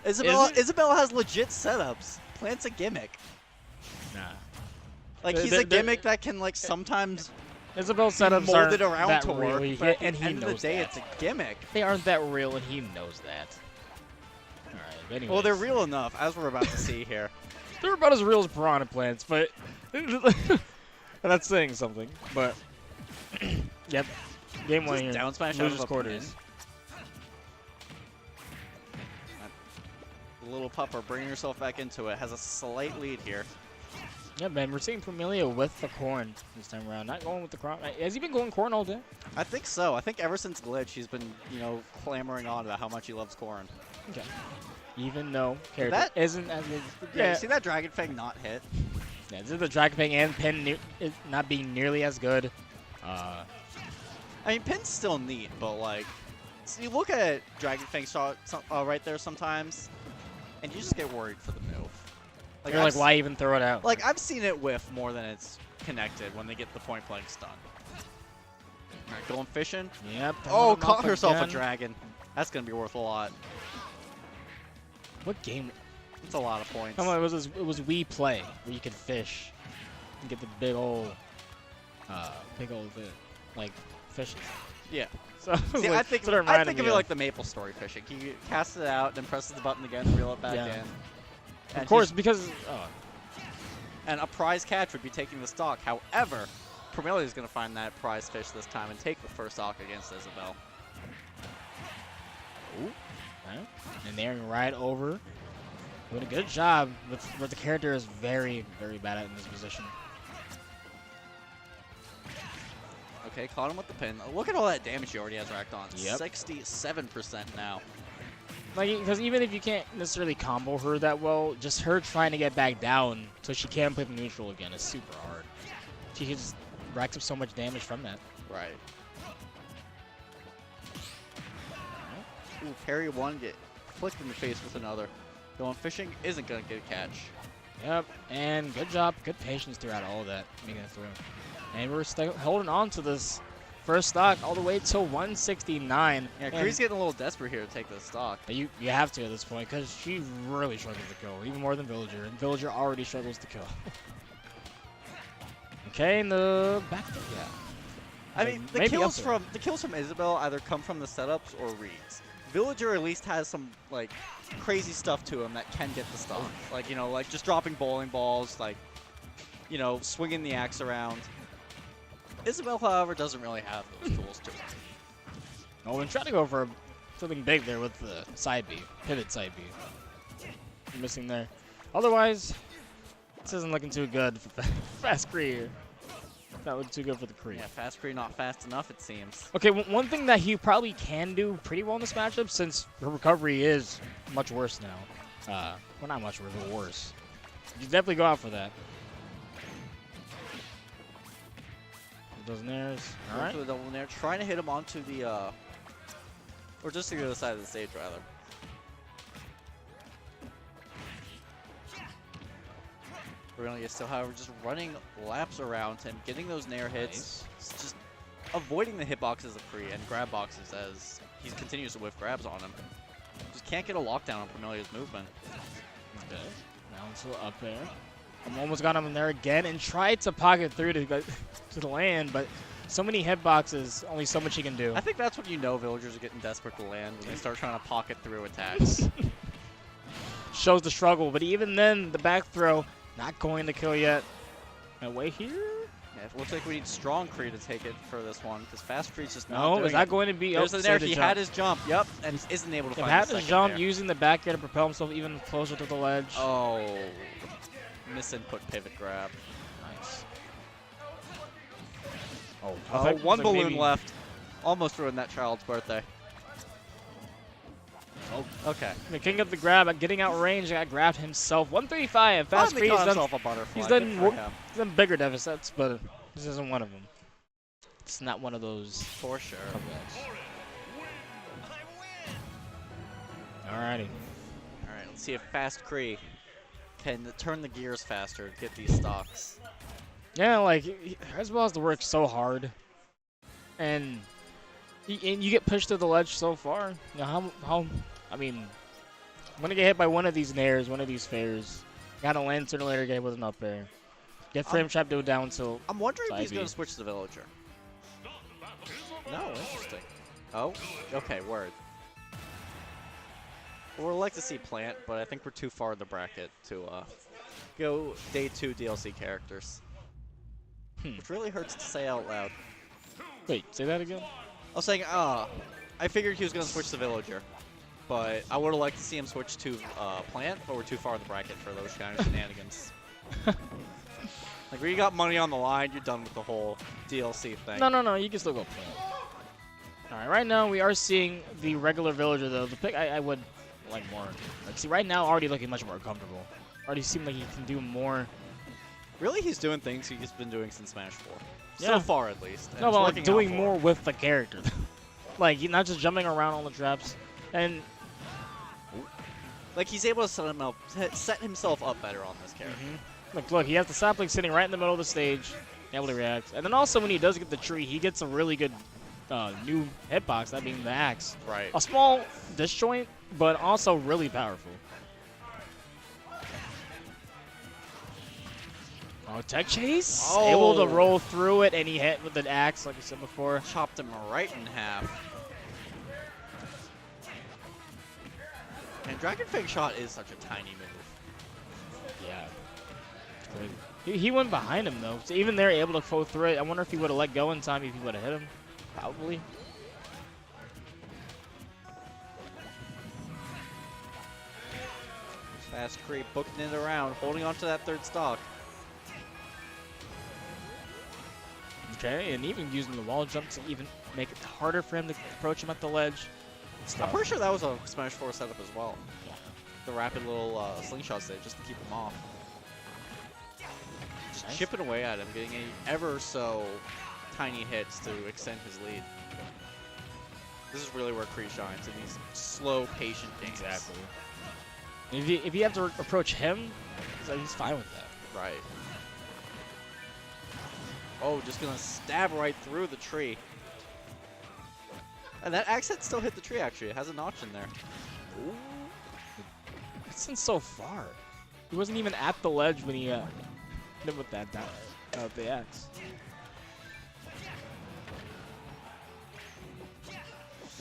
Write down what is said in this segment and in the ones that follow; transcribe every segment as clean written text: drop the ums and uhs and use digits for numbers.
Isabel has legit setups. Plant's a gimmick. Nah. Like he's a gimmick that can like sometimes Isabel's setups mold aren't it around that to work, real, but at and the he end of the knows day, that. it's a gimmick. They aren't that real, and he knows that. All right, anyways. Well, they're real enough, as we're about to see here. They're about as real as piranha plants, but that's saying something. But yep, game one here. Down smash out Losers of a quarters. pin. Little pupper, bringing herself back into it, has a slight lead here. Yeah, man, we're seeing Promaelia with the corn this time around. Not going with the crown. Has he been going corn all day? I think so. I think ever since Glitch, he's been, clamoring on about how much he loves corn. Okay. Even though character isn't as good. Yeah, you see that Dragon Fang not hit? Yeah, this is the Dragon Fang and Pin not being nearly as good. I mean, Pin's still neat, but like, so you look at Dragon Fang shot right there sometimes, and you just get worried for the move. Like, you're like, why even throw it out? Like, I've seen it whiff more than it's connected when they get the point blank stun. All right, going fishing. Yep. Oh, caught herself a dragon. That's gonna be worth a lot. What game? It's a lot of points. Come on, it was Wii Play where you could fish and get the big old like fishes. Yeah. So see, like, I think of it like the Maple Story fishing. He casts it out, then presses the button again to reel it back in. Of course, because and a prize catch would be taking the stock. However, Promaelia is going to find that prize fish this time and take the first stock against Isabel. Ooh. Right. And they're right over. Doing a good job with what the character is very, very bad at in this position. Okay, caught him with the pin. Look at all that damage he already has racked on. Yep. 67% now. Like, because even if you can't necessarily combo her that well, just her trying to get back down so she can play the neutral again is super hard. She can just rack up so much damage from that. Right. Ooh, parry one, get flicked in the face with another. Going fishing isn't going to get a catch. Yep, and good job. Good patience throughout all of that, making it through. And we're still holding on to this first stock all the way to 169. Yeah, Kree's getting a little desperate here to take this stock. You have to at this point because she really struggles to kill, even more than Villager. And Villager already struggles to kill. Okay, in the back. Yeah. I mean, the kills from Isabel either come from the setups or reads. Villager at least has some like crazy stuff to him that can get the stock. Like, like just dropping bowling balls, like, swinging the axe around. Isabel, however, doesn't really have those tools to her. Oh, and trying to go for something big there with the side B, pivot side B. Missing there. Otherwise, this isn't looking too good for Fastcree here. Not looking too good for the Kree. Yeah, Fastcree not fast enough, it seems. Okay, one thing that he probably can do pretty well in this matchup, since her recovery is much worse now. Well, not much worse, but worse. You definitely go out for that. Those nairs. All right. The double nair, trying to hit him onto the, or just to the other side of the stage, rather. Promaelia still, however, just running laps around him, getting those nair hits, just avoiding the hitboxes of Kree and grab boxes as he continues to whiff grabs on him. Just can't get a lockdown on Promelia's movement. Okay. Now still up there. I'm almost got him in there again and tried to pocket through to the land, but so many hitboxes, only so much he can do. I think that's when you know villagers are getting desperate to land, when they start trying to pocket through attacks. Shows the struggle, but even then, the back throw, not going to kill yet. Away here? Yeah, it looks like we need strong Kree to take it for this one, because Fast Kree's just not No, doing is that going to be... There's the nair. He had his jump, yep, and isn't able to find the second had his jump, nair. using the back air to propel himself even closer to the ledge. Oh, misinput pivot grab. Nice. Oh, one balloon left. Almost ruined that child's birthday. Oh, okay. The king of the grab, getting out range, got grabbed himself. 135. Fast Finally caught himself a butterfly. He's done bigger deficits, but this isn't one of them. It's not one of those. For sure. Alrighty. Alright, let's see if Fast Kree can turn the gears faster and get these stocks. Yeah, like, Hezbollah has to work so hard. And you get pushed to the ledge so far. You know, I mean, I'm gonna get hit by one of these nairs, one of these fairs. Gotta land sooner or later, get hit with an up air. Get frame trap, do a down tilt. I'm wondering if he's gonna switch to Villager. No, interesting. Oh, okay, word. We'd like to see Plant, but I think we're too far in the bracket to go Day 2 DLC characters. Which really hurts to say out loud. Wait, say that again? I was saying, I figured he was going to switch to Villager, but I would have liked to see him switch to Plant, but we're too far in the bracket for those kind of shenanigans. Like, when you got money on the line, you're done with the whole DLC thing. No, you can still go Plant. Alright, right now we are seeing the regular Villager, though. The pick I would like more. Like, see, right now, already looking much more comfortable. Already seems like he can do more. Really, he's doing things he's been doing since Smash 4. Yeah. So far, at least. No, but like doing more with the character. Like, he's not just jumping around on the traps. And like, he's able to set himself up better on this character. Look, he has the sapling sitting right in the middle of the stage, able to react. And then also, when he does get the tree, he gets a really good new hitbox, that being the axe. Right. A small disjoint, but also really powerful. Oh, tech chase? Oh. Able to roll through it, and he hit with an axe, like I said before. Chopped him right in half. And Dragon Fang Shot is such a tiny move. Yeah. He went behind him, though. So even there, able to go through it. I wonder if he would have let go in time if he would have hit him. Probably. Fastcree booking it around, holding on to that third stock. Okay, and even using the wall jump to even make it harder for him to approach him at the ledge. I'm pretty sure that was a Smash 4 setup as well. Yeah. The rapid little slingshots there just to keep him off. Just nice. Chipping away at him, getting ever so tiny hits to extend his lead. This is really where Kree shines, in these slow, patient games. Exactly. If you have to approach him, he's fine with that. Right. Oh, just gonna stab right through the tree. And that axe hit still hit the tree, actually. It has a notch in there. Ooh. It's in so far. He wasn't even at the ledge when he hit him with that the axe.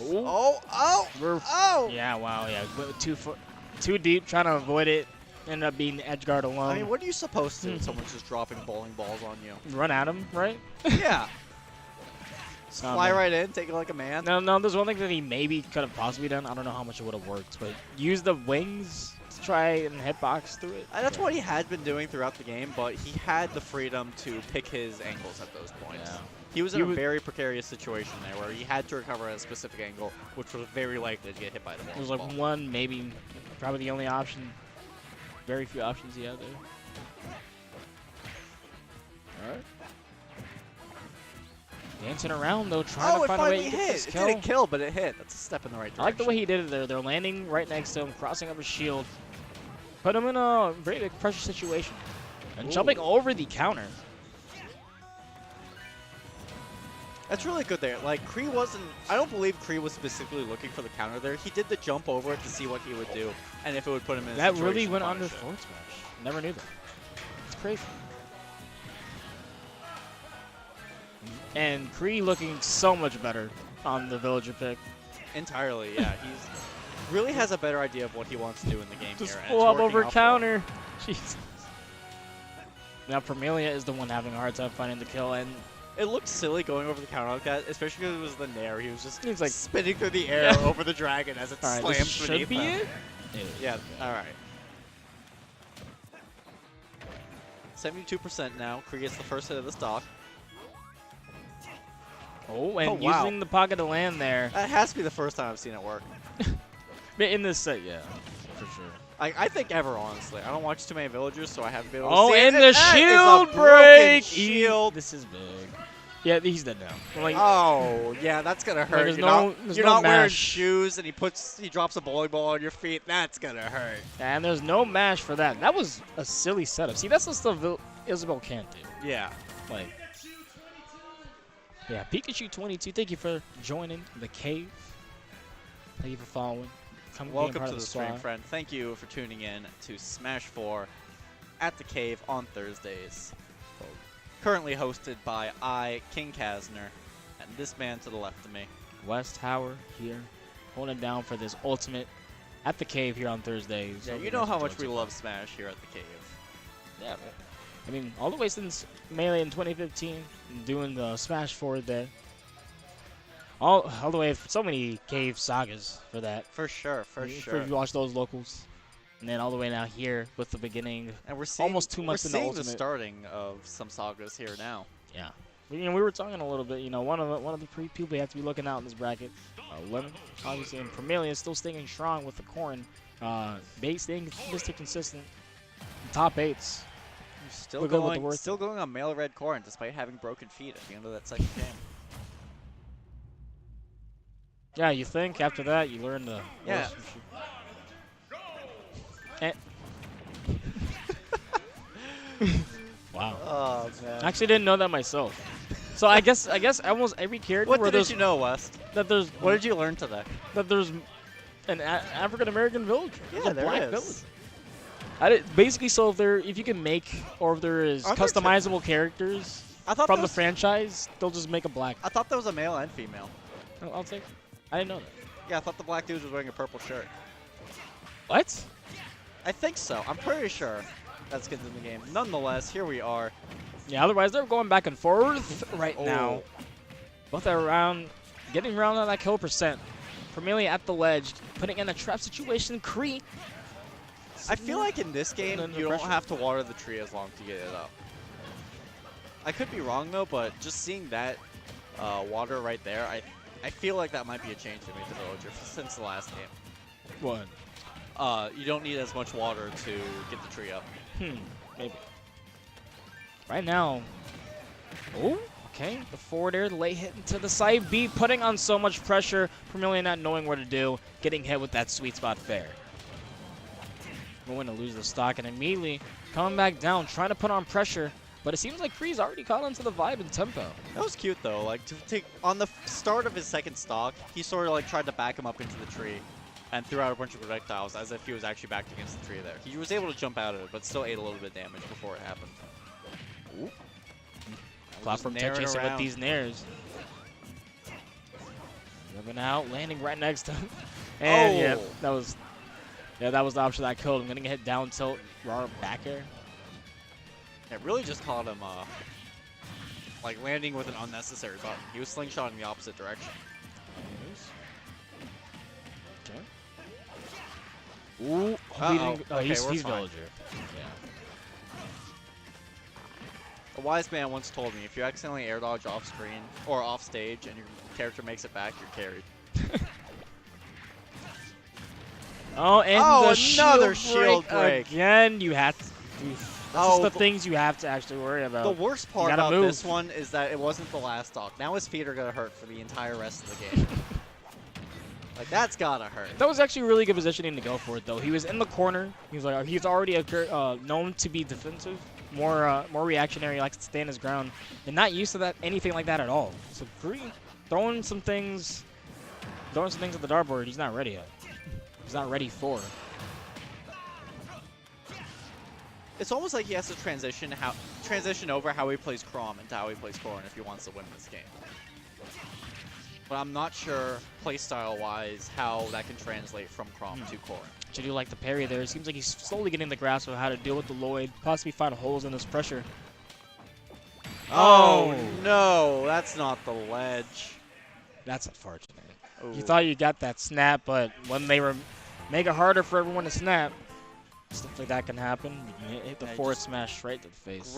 Ooh. Oh! Yeah, wow, yeah. Too deep, trying to avoid it. Ended up being edge guard alone. I mean, what are you supposed to do when someone's just dropping bowling balls on you? Run at him, right? Yeah. Fly right in, take it like a man. No, there's one thing that he maybe could have possibly done. I don't know how much it would have worked, but use the wings to try and hitbox through it. That's what he had been doing throughout the game, but he had the freedom to pick his angles at those points. Yeah. He was in a very precarious situation there where he had to recover at a specific angle, which was very likely to get hit by the ball. It was like one, maybe, probably the only option. Very few options he had there. Alright. Dancing around though, trying to find a way to get this kill. It didn't kill, but it hit. That's a step in the right direction. I like the way he did it there. They're landing right next to him, crossing up his shield. Put him in a very big pressure situation. And jumping over the counter. That's really good there. Like, Kree wasn't... I don't believe Kree was specifically looking for the counter there. He did the jump over it to see what he would do, and if it would put him in a situation. That really went under forward smash. Never knew that. It's crazy. And Kree looking so much better on the Villager pick. Entirely, yeah. He's really has a better idea of what he wants to do in the game Just here. Just pull up over counter. Jesus. Now Promaelia is the one having a hard time finding the kill, and it looked silly going over the counter like that, especially because it was the Nair. He was just like spinning through the air over the dragon as it slams beneath him. Yeah, alright. 72% now. Kree gets the first hit of the stock. Oh, and using the pocket to land there. That has to be the first time I've seen it work. In this set, yeah, for sure. I think ever, honestly. I don't watch too many Villagers, so I haven't been able to see and it. the shield break! Shield. This is big. Yeah, he's dead now. Like, oh, yeah, that's gonna hurt. Like, you're not wearing shoes, and he drops a bowling ball on your feet. That's gonna hurt. And there's no mash for that. That was a silly setup. See, that's the stuff Isabelle can't do. Yeah. Like, yeah, Pikachu22, thank you for joining the cave. Thank you for following. Welcome to the stream, friend. Thank you for tuning in to Smash 4 at the Cave on Thursdays. Currently hosted by King Kasner, and this man to the left of me. West Howard here, holding it down for this ultimate at the Cave here on Thursdays. Yeah, you know how much we love Smash here at the Cave. Yeah, I mean, all the way since Melee in 2015, doing the Smash 4 there. All the way, so many Cave sagas for that. For sure, for sure. If you watch those locals. And then all the way now here with the beginning. And we're seeing almost 2 months in the ultimate. We're seeing the starting of some sagas here now. Yeah. We were talking a little bit, one of the people we have to be looking out in this bracket. Lemon, obviously, and Promaelia is still staying strong with the Corrin. Staying Mr. Consistent. Top 8s. Still going on male red Corrin despite having broken feet at the end of that second game. Yeah, you think after that you learn the... Yeah. Wow. Oh, man. I actually didn't know that myself. So I guess almost every character... What did you know, West? What did you learn today? That there's an African-American villager. Yeah, there's a black is. villager. Basically, so if you can make, or if there is customizable characters from the franchise, they'll just make a black. I thought there was a male and female. I'll take. I didn't know that. Yeah, I thought the black dude was wearing a purple shirt. What? I think so. I'm pretty sure that's good in the game. Nonetheless, here we are. Yeah, otherwise they're going back and forth right now. Both are getting around on that kill percent. Promaelia at the ledge, putting in a trap situation. Cree. I feel like in this game, you don't have to water the tree as long to get it up. I could be wrong, though, but just seeing that water right there, I feel like that might be a change they made to Villager since the last game. What? You don't need as much water to get the tree up. Maybe. Right now. Oh, okay. The forward air, the late hit into the side B, putting on so much pressure. Promaelia not knowing what to do, getting hit with that sweet spot fair. Going to lose the stock and immediately coming back down, trying to put on pressure. But it seems like Kree's already caught onto the vibe and tempo. That was cute, though. Like, on the start of his second stock, he sort of, like, tried to back him up into the tree and threw out a bunch of projectiles as if he was actually backed against the tree there. He was able to jump out of it, but still ate a little bit of damage before it happened. Ooh. Platform tech chasing with these nairs. Moving out, landing right next to him. And yeah, that was the option that killed him. Getting a hit down tilt, raw back air. It really just caught him, like, landing with an unnecessary button. He was slingshotting the opposite direction. Okay. Ooh. He's Villager. Yeah. A wise man once told me, if you accidentally air dodge off screen or off stage and your character makes it back, you're carried. Another shield break. Again, you have to. That's the things you have to actually worry about. The worst part about this one is that it wasn't the last stock. Now his feet are going to hurt for the entire rest of the game. Like, that's got to hurt. That was actually really good positioning to go for it, though. He was in the corner. He was like, he's already known to be defensive, more reactionary, likes to stand his ground, and not used to that anything like that at all. So Cree throwing some things at the dartboard. He's not ready yet. He's not ready for it. It's almost like he has to transition over how he plays Chrom into how he plays Corrin if he wants to win this game. But I'm not sure playstyle-wise how that can translate from Chrom to Corrin. I do like the parry there. It seems like he's slowly getting the grasp of how to deal with the Lloyd, possibly find holes in this pressure. Oh no, that's not the ledge. That's unfortunate. Ooh. You thought you got that snap, but when they make it harder for everyone to snap, stuff like that can happen. You can hit the forward smash right to the face.